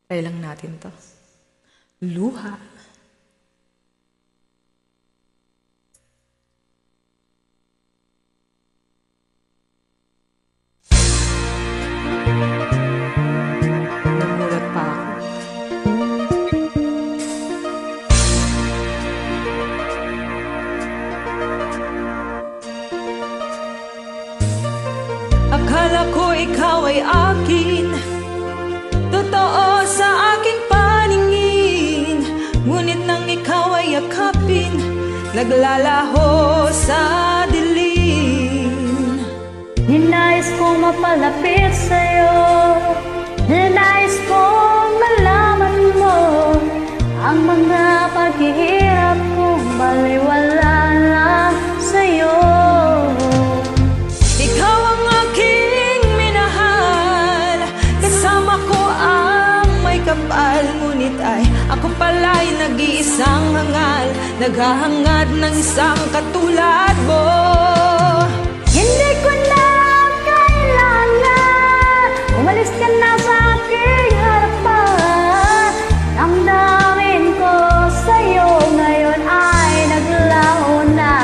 Try lang natin to. Luha. Nagulat pa ako. Akala ko ikaw ay akin, totoo sa aking paningin. Ngunit nang ikaw ay yakapin, naglalaho sa dilim. Ninais kong mapalapit sa'yo, ninais kong malaman mo ang mga paghihirap kong baliwala lang sa'yo. Ikaw ang aking minahal, kasama ko ang may kapal. Ngunit ay ako pala'y nag-iisang hangal, naghahangad ng isang katulad mo. Hindi ko na kailangan, umalis ka na sa aking harapan. Damdamin ko sa'yo ngayon ay naglaho na.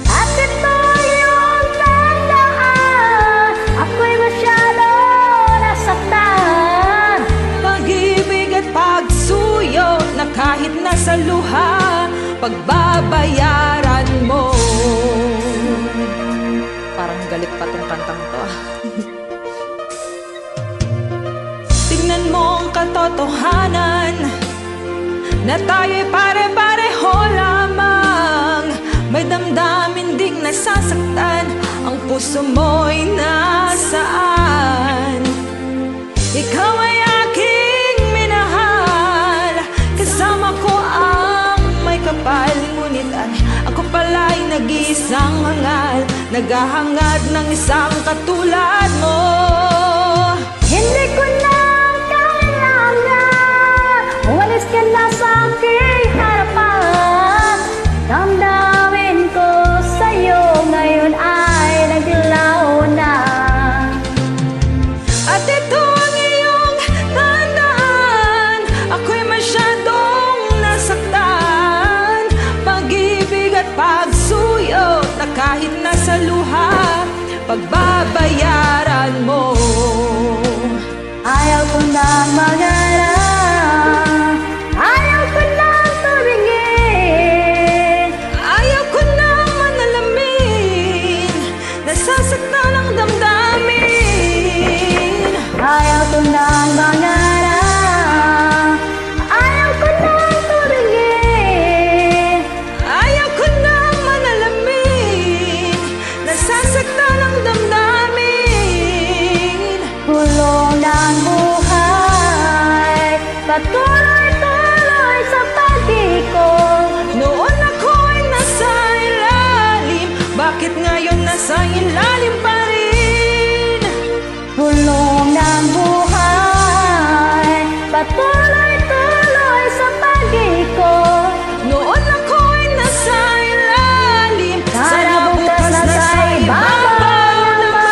At ito yung tandaan, ako'y masyado nasaktan. Pag-ibig at pagsuyo na kahit nasa luha, pagbabayaran mo. Parang galit pa tong kantang to. Tingnan mo ang katotohanan na tayo'y pare-pareho lamang. May damdamin ding nasasaktan, ang puso mo'y nasaan. Ikaw ay aking minahal, kasama ko ang may kapal. Ngunit ay ako pala'y nag-iisang hangal, naghahangad ng isang katulad mo. Hindi ko na kailangan, umalis ka na sa aking harapan. Damdamin ko sa'yo ngayon ay naglaho na. At ito ang iyong tandaan, ako'y masyadong nasaktan. Pag-ibig at pagsuyo na kahit nasa luha, pagbabayaran mo. Ayaw ko na mangarap, ayaw ko na tumingin, Ayaw ko na manalamin, nasasaktan ang damdamin. ayaw ko na mangarap, ayaw ko na tumingin. Ayaw ko na manalamin, nasasaktan ang damdamin. Kulong ng buhay, patuloy-tuloy sa pag-ikot. Noon ako'y nasa ilalim, bakit ngayon nasa ilalim pa rin? Kulong ng buhay, patuloy-tuloy sa pag-ikot. Noon ako'y nasa ilalim, Sana bukas na sa ibabaw naman.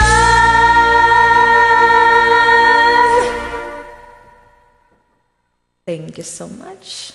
Thank you so much.